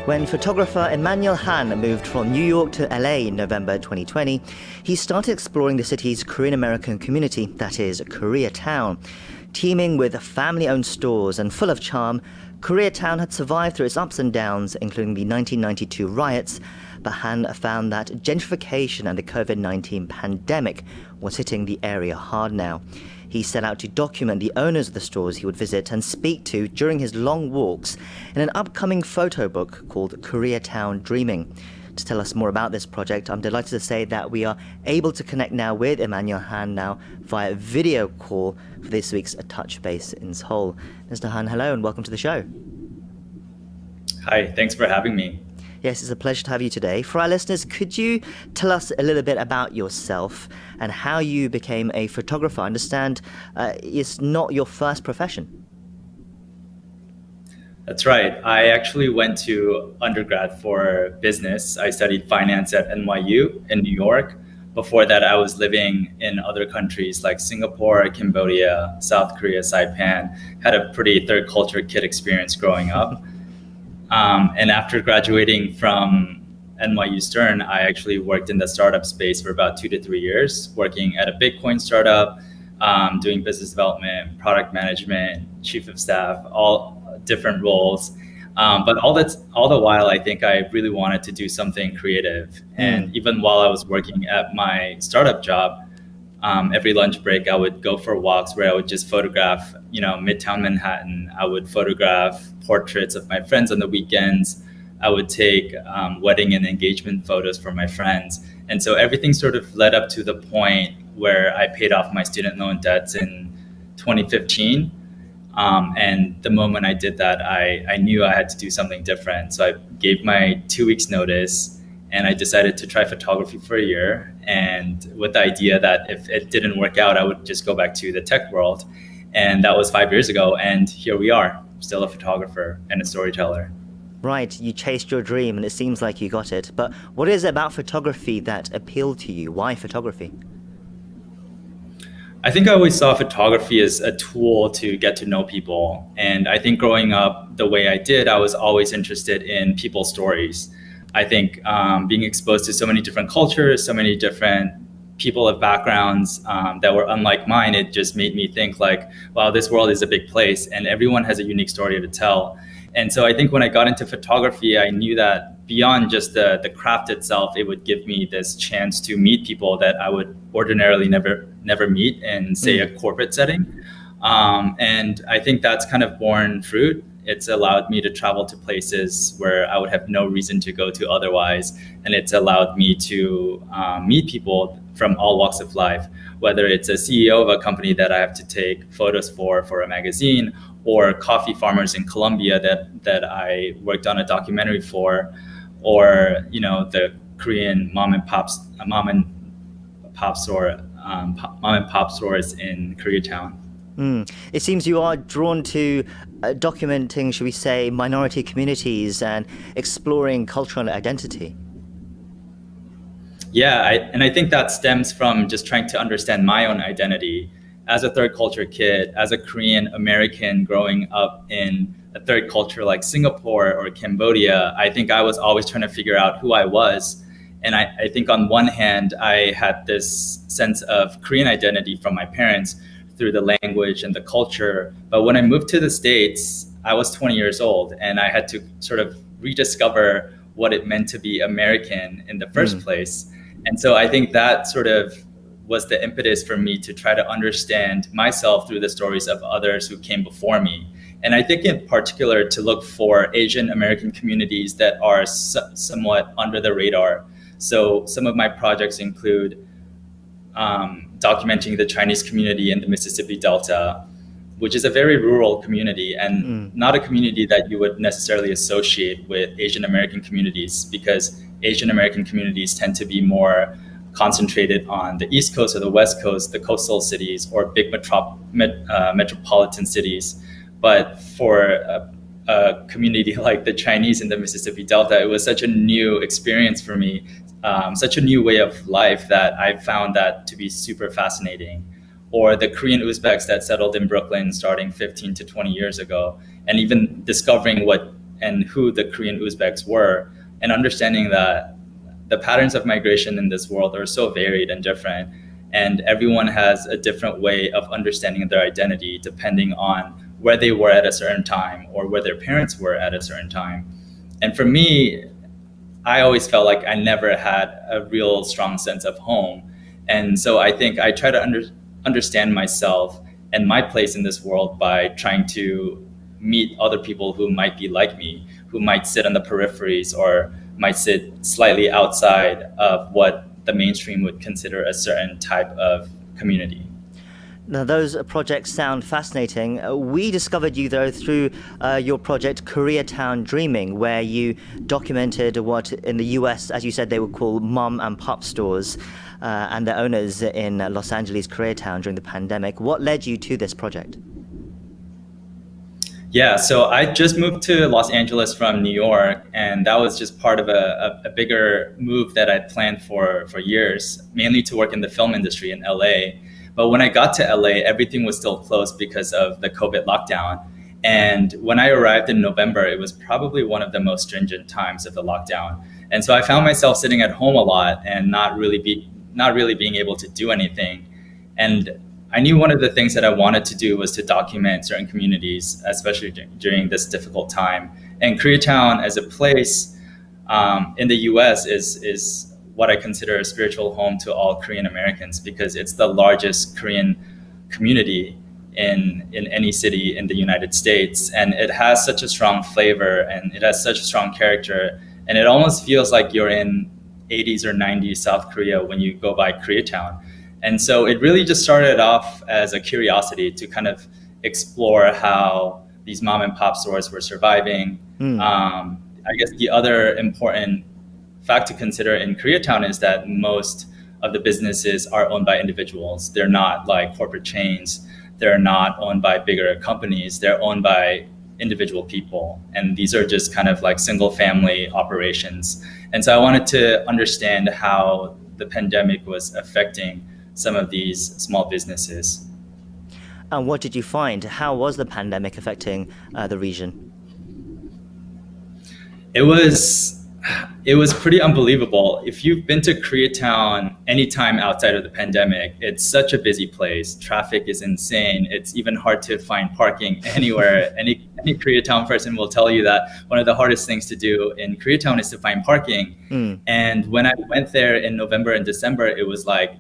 When photographer Emanuel Hahn moved from New York to LA in November 2020, he started exploring the city's Korean-American community, that is, Koreatown. Teeming with family-owned stores and full of charm, Koreatown had survived through its ups and downs, including the 1992 riots, but Hahn found that gentrification and the COVID-19 pandemic was hitting the area hard now. He set out to document the owners of the stores he would visit and speak to during his long walks in an upcoming photo book called Koreatown Dreaming. To tell us more about this project, I'm delighted to say that we are able to connect now with Emanuel Hahn now via video call for this week's A Touch Base in Seoul. Mr. Hahn, hello and welcome to the show. Hi, thanks for having me. Yes, it's a pleasure to have you today. For our listeners, could you tell us a little bit about yourself and how you became a photographer? I understand it's not your first profession. That's right. I actually went to undergrad for business. I studied finance at NYU in New York. Before that, I was living in other countries like Singapore, Cambodia, South Korea, Saipan. Had a pretty third culture kid experience growing up. And after graduating from NYU Stern, I actually worked in the startup space for about 2 to 3 years, working at a Bitcoin startup, doing business development, product management, chief of staff, all different roles. But all the while, I think I really wanted to do something creative. And even while I was working at my startup job, every lunch break, I would go for walks where I would just photograph, Midtown Manhattan. I would photograph portraits of my friends on the weekends. I would take wedding and engagement photos for my friends. And so everything sort of led up to the point where I paid off my student loan debts in 2015. And the moment I did that, I knew I had to do something different. So I gave my 2 weeks notice and I decided to try photography for a year. And with the idea that if it didn't work out, I would just go back to the tech world. And that was 5 years ago. And here we are, still a photographer and a storyteller. Right, you chased your dream and it seems like you got it. But what is it about photography that appealed to you? Why photography? I think I always saw photography as a tool to get to know people. And I think growing up the way I did, I was always interested in people's stories. I think being exposed to so many different cultures, so many different people of backgrounds that were unlike mine, it just made me think like, wow, this world is a big place and everyone has a unique story to tell. And so I think when I got into photography, I knew that beyond just the craft itself, it would give me this chance to meet people that I would ordinarily never meet in, say, a corporate setting. And I think that's kind of borne fruit. It's allowed me to travel to places where I would have no reason to go to otherwise. And it's allowed me to meet people from all walks of life, whether it's a CEO of a company that I have to take photos for a magazine, or coffee farmers in Colombia that I worked on a documentary for, or the Korean mom and pop stores in Koreatown. It seems you are drawn to documenting, should we say, minority communities and exploring cultural identity. Yeah, I think that stems from just trying to understand my own identity. As a third culture kid, as a Korean American growing up in a third culture like Singapore or Cambodia, I think I was always trying to figure out who I was. And I think on one hand, I had this sense of Korean identity from my parents through the language and the culture. But when I moved to the States, I was 20 years old and I had to sort of rediscover what it meant to be American in the first place. And so I think that sort of was the impetus for me to try to understand myself through the stories of others who came before me. And I think in particular to look for Asian American communities that are somewhat under the radar. So some of my projects include documenting the Chinese community in the Mississippi Delta, which is a very rural community and not a community that you would necessarily associate with Asian American communities, because Asian American communities tend to be more concentrated on the East Coast or the West Coast, the coastal cities or big metropolitan cities. But for a community like the Chinese in the Mississippi Delta, it was such a new experience for me, such a new way of life that I found that to be super fascinating. Or the Korean Uzbeks that settled in Brooklyn starting 15 to 20 years ago, and even discovering what and who the Korean Uzbeks were, and understanding that the patterns of migration in this world are so varied and different, and everyone has a different way of understanding their identity depending on where they were at a certain time or where their parents were at a certain time. And for me, I always felt like I never had a real strong sense of home. And so I think I try to understand myself and my place in this world by trying to meet other people who might be like me, who might sit on the peripheries or might sit slightly outside of what the mainstream would consider a certain type of community. Now, those projects sound fascinating. We discovered you, though, through your project Koreatown Dreaming, where you documented what in the US, as you said, they would call mom and pop stores and their owners in Los Angeles, Koreatown during the pandemic. What led you to this project? Yeah, so I just moved to Los Angeles from New York, and that was just part of a bigger move that I'd planned for years, mainly to work in the film industry in LA. But when I got to LA, everything was still closed because of the COVID lockdown. And when I arrived in November, it was probably one of the most stringent times of the lockdown. And so I found myself sitting at home a lot and not really being able to do anything. And I knew one of the things that I wanted to do was to document certain communities, especially during this difficult time. And Koreatown as a place in the US is what I consider a spiritual home to all Korean Americans, because it's the largest Korean community in any city in the United States. And it has such a strong flavor and it has such a strong character. And it almost feels like you're in 80s or 90s South Korea when you go by Koreatown. And so it really just started off as a curiosity to kind of explore how these mom and pop stores were surviving. I guess the other important fact to consider in Koreatown is that most of the businesses are owned by individuals. They're not like corporate chains. They're not owned by bigger companies. They're owned by individual people. And these are just kind of like single family operations. And so I wanted to understand how the pandemic was affecting some of these small businesses. And what did you find? How was the pandemic affecting the region? It was pretty unbelievable. If you've been to Koreatown anytime outside of the pandemic, it's such a busy place. Traffic is insane. It's even hard to find parking anywhere. Any Koreatown person will tell you that one of the hardest things to do in Koreatown is to find parking. And when I went there in November and December, it was like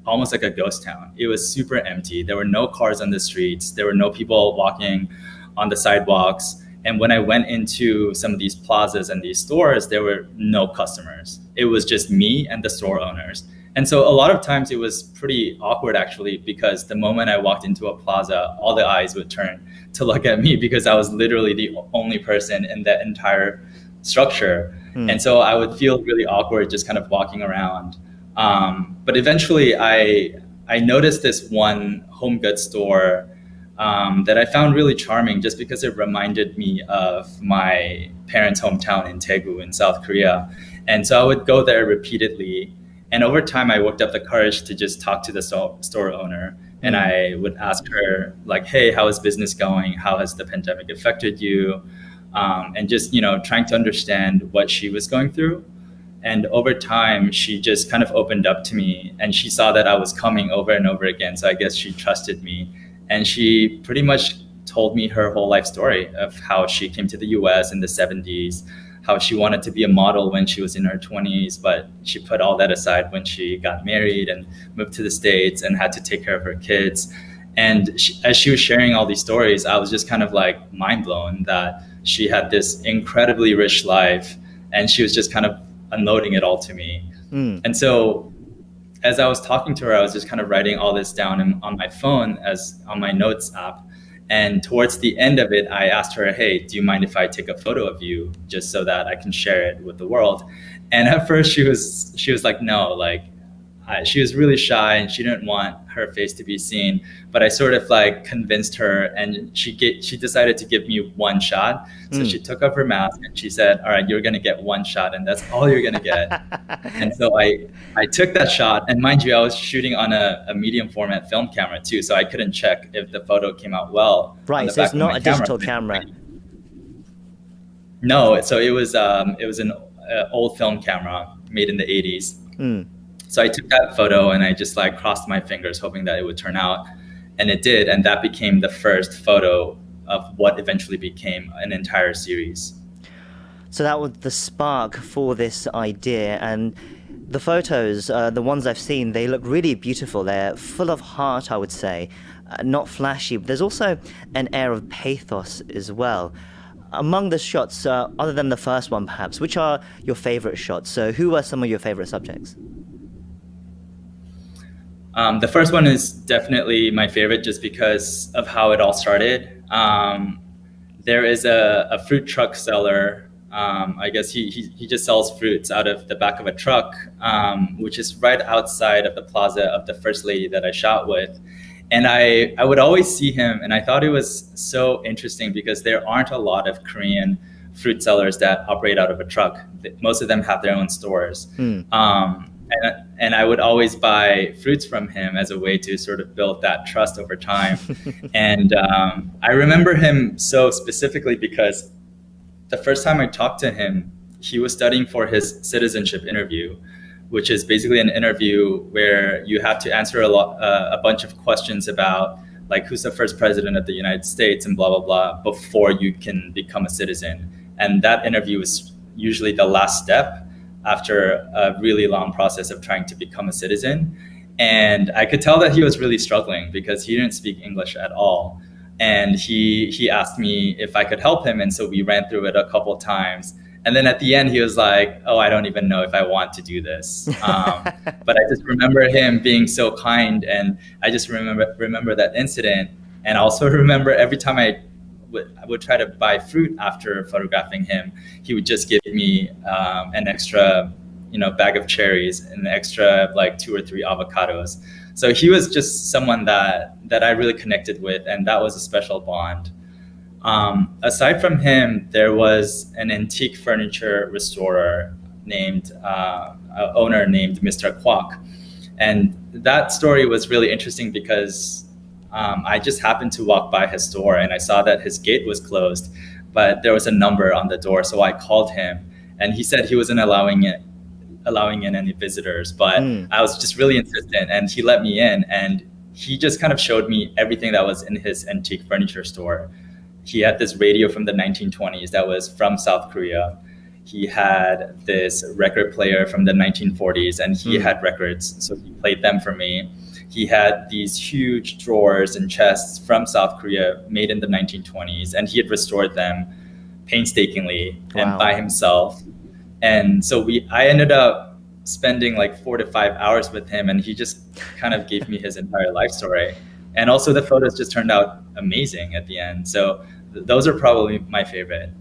almost like a ghost town. It was super empty. There were no cars on the streets. There were no people walking on the sidewalks. And when I went into some of these plazas and these stores, there were no customers. It was just me and the store owners. And so a lot of times it was pretty awkward, actually, because the moment I walked into a plaza, all the eyes would turn to look at me because I was literally the only person in that entire structure. And so I would feel really awkward just kind of walking around. But eventually I noticed this one home goods store that I found really charming just because it reminded me of my parents' hometown in Daegu in South Korea. And so I would go there repeatedly. And over time, I worked up the courage to just talk to the store owner. And I would ask her, like, hey, how is business going? How has the pandemic affected you? And just, trying to understand what she was going through. And over time, she just kind of opened up to me, and she saw that I was coming over and over again. So I guess she trusted me. And she pretty much told me her whole life story of how she came to the US in the 70s, how she wanted to be a model when she was in her 20s, but she put all that aside when she got married and moved to the States and had to take care of her kids. And as she was sharing all these stories, I was just kind of like mind blown that she had this incredibly rich life, and she was just kind of unloading it all to me. And so as I was talking to her, I was just kind of writing all this down on my phone as on my notes app. And towards the end of it, I asked her, hey, do you mind if I take a photo of you just so that I can share it with the world? And at first she was like, no, like she was really shy and she didn't want her face to be seen. But I sort of like convinced her, and she decided to give me one shot. So she took off her mask and she said, all right, you're going to get one shot and that's all you're going to get. And so I took that shot, and mind you, I was shooting on a medium format film camera too. So I couldn't check if the photo came out well. Right, so it's not a digital camera. No, so it was an old film camera made in the 80s. Mm. So I took that photo and I just like crossed my fingers hoping that it would turn out, and it did, and that became the first photo of what eventually became an entire series. So that was the spark for this idea, and the photos, the ones I've seen, they look really beautiful. They're full of heart, I would say, not flashy. But there's also an air of pathos as well. Among the shots, other than the first one, perhaps, which are your favorite shots? So, who are some of your favorite subjects? The first one is definitely my favorite just because of how it all started. There is a fruit truck seller. I guess he just sells fruits out of the back of a truck, which is right outside of the plaza of the first lady that I shot with. And I would always see him, and I thought it was so interesting because there aren't a lot of Korean fruit sellers that operate out of a truck. Most of them have their own stores. And I would always buy fruits from him as a way to sort of build that trust over time. And I remember him so specifically because the first time I talked to him, he was studying for his citizenship interview, which is basically an interview where you have to answer a bunch of questions about like who's the first president of the United States and blah, blah, blah, before you can become a citizen. And that interview is usually the last step after a really long process of trying to become a citizen. And I could tell that he was really struggling because he didn't speak English at all. And he asked me if I could help him. And so we ran through it a couple of times. And then at the end, he was like, oh, I don't even know if I want to do this. But I just remember him being so kind. And I just remember that incident. And also remember every time I would try to buy fruit after photographing him, he would just give me an extra, bag of cherries and an extra like 2 or 3 avocados. So he was just someone that I really connected with, and that was a special bond. Aside from him, there was an antique furniture restorer named owner named Mr. Kwok, and that story was really interesting because I just happened to walk by his store and I saw that his gate was closed, but there was a number on the door, so I called him, and he said he wasn't allowing in any visitors, but I was just really insistent, and he let me in, and he just kind of showed me everything that was in his antique furniture store. He had this radio from the 1920s that was from South Korea. He had this record player from the 1940s, and he had records, so he played them for me. He had these huge drawers and chests from South Korea made in the 1920s, and he had restored them painstakingly and by himself. And so I ended up spending like 4 to 5 hours with him, and he just kind of gave me his entire life story. And also the photos just turned out amazing at the end. So those are probably my favorite.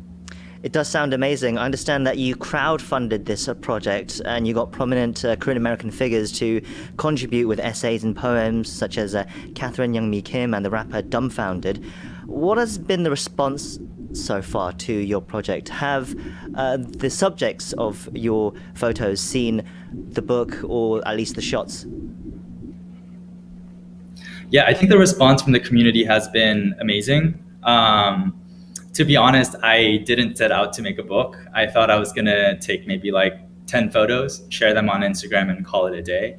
It does sound amazing. I understand that you crowdfunded this project and you got prominent Korean American figures to contribute with essays and poems, such as Catherine Youngmi Kim and the rapper Dumbfounded. What has been the response so far to your project? Have the subjects of your photos seen the book, or at least the shots? Yeah, I think the response from the community has been amazing. To be honest, I didn't set out to make a book. I thought I was gonna take maybe like 10 photos, share them on Instagram, and call it a day.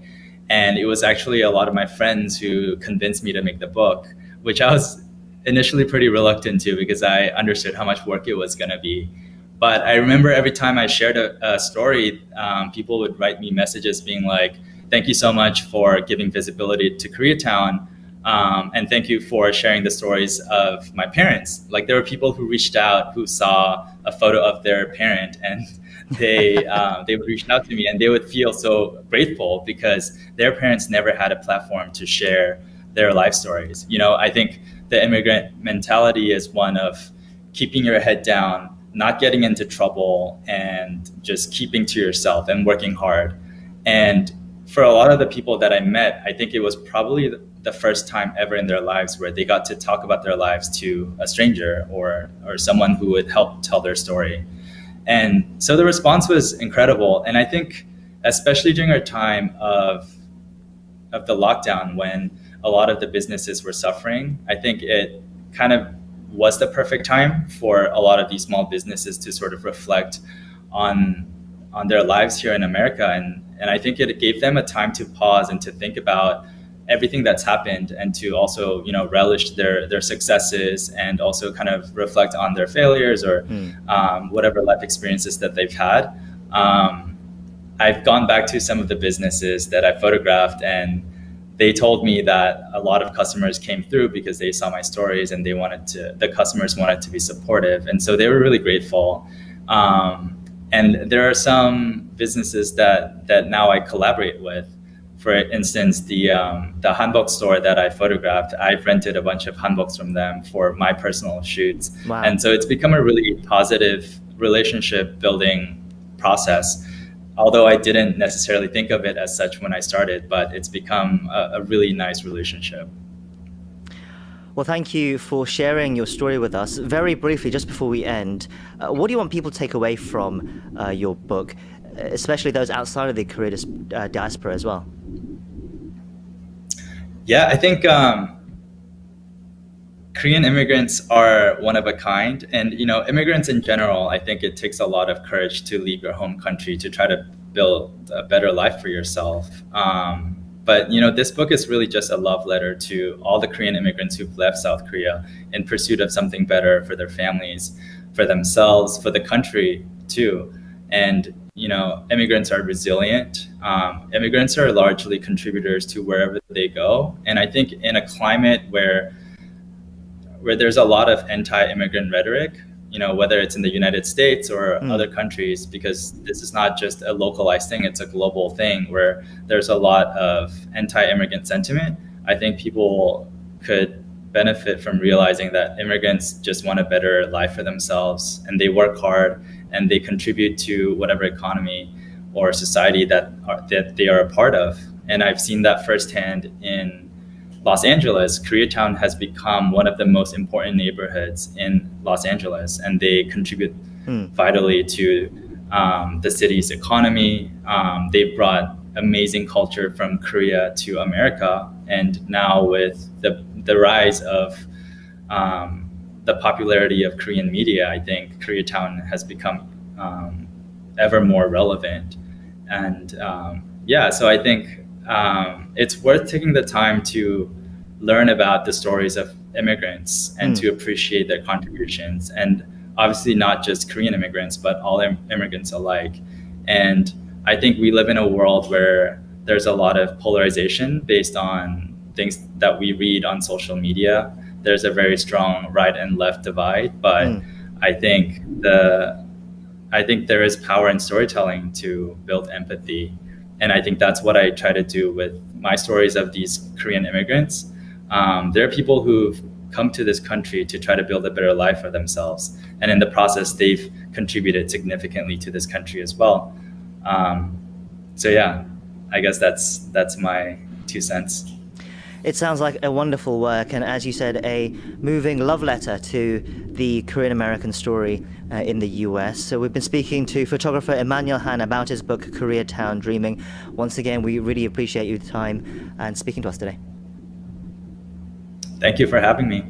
And it was actually a lot of my friends who convinced me to make the book, which I was initially pretty reluctant to because I understood how much work it was gonna be. But I remember every time I shared a story, people would write me messages being like, thank you so much for giving visibility to Koreatown. And thank you for sharing the stories of my parents. Like, there were people who reached out who saw a photo of their parent, and they would reach out to me, and they would feel so grateful because their parents never had a platform to share their life stories. I think the immigrant mentality is one of keeping your head down, not getting into trouble, and just keeping to yourself and working hard. And for a lot of the people that I met, I think it was probably the first time ever in their lives where they got to talk about their lives to a stranger or someone who would help tell their story. And so the response was incredible. And I think especially during our time of the lockdown, when a lot of the businesses were suffering, I think it kind of was the perfect time for a lot of these small businesses to sort of reflect on their lives here in America. And I think it gave them a time to pause and to think about everything that's happened, and to also, relish their successes, and also kind of reflect on their failures, or whatever life experiences that they've had. I've gone back to some of the businesses that I photographed, and they told me that a lot of customers came through because they saw my stories, and the customers wanted to be supportive. And so they were really grateful. And there are some businesses that now I collaborate with. For instance, the hanbok store that I photographed, I've rented a bunch of hanboks from them for my personal shoots. Wow. And so it's become a really positive relationship building process. Although I didn't necessarily think of it as such when I started, but it's become a really nice relationship. Well, thank you for sharing your story with us. Very briefly, just before we end, what do you want people to take away from your book, especially those outside of the Korea diaspora as well? Yeah, I think Korean immigrants are one of a kind. And, immigrants in general, I think it takes a lot of courage to leave your home country to try to build a better life for yourself. But, this book is really just a love letter to all the Korean immigrants who've left South Korea in pursuit of something better for their families, for themselves, for the country too. And, immigrants are resilient. Immigrants are largely contributors to wherever they go. And I think in a climate where there's a lot of anti-immigrant rhetoric, whether it's in the United States or other countries, because this is not just a localized thing, it's a global thing where there's a lot of anti-immigrant sentiment. I think people could benefit from realizing that immigrants just want a better life for themselves, and they work hard, and they contribute to whatever economy or society that they are a part of. And I've seen that firsthand in Los Angeles. Koreatown has become one of the most important neighborhoods in Los Angeles, and they contribute vitally to the city's economy. They've brought amazing culture from Korea to America, and now with the rise of the popularity of Korean media, I think Koreatown has become ever more relevant. And so I think it's worth taking the time to learn about the stories of immigrants and to appreciate their contributions. And obviously not just Korean immigrants, but all immigrants alike. And I think we live in a world where there's a lot of polarization based on things that we read on social media. There's a very strong right and left divide, but I think there is power in storytelling to build empathy. And I think that's what I try to do with my stories of these Korean immigrants. There are people who've come to this country to try to build a better life for themselves. And in the process, they've contributed significantly to this country as well. I guess that's my 2 cents. It sounds like a wonderful work, and as you said, a moving love letter to the Korean American story in the US. So we've been speaking to photographer Emanuel Hahn about his book, Koreatown Dreaming. Once again, we really appreciate your time and speaking to us today. Thank you for having me.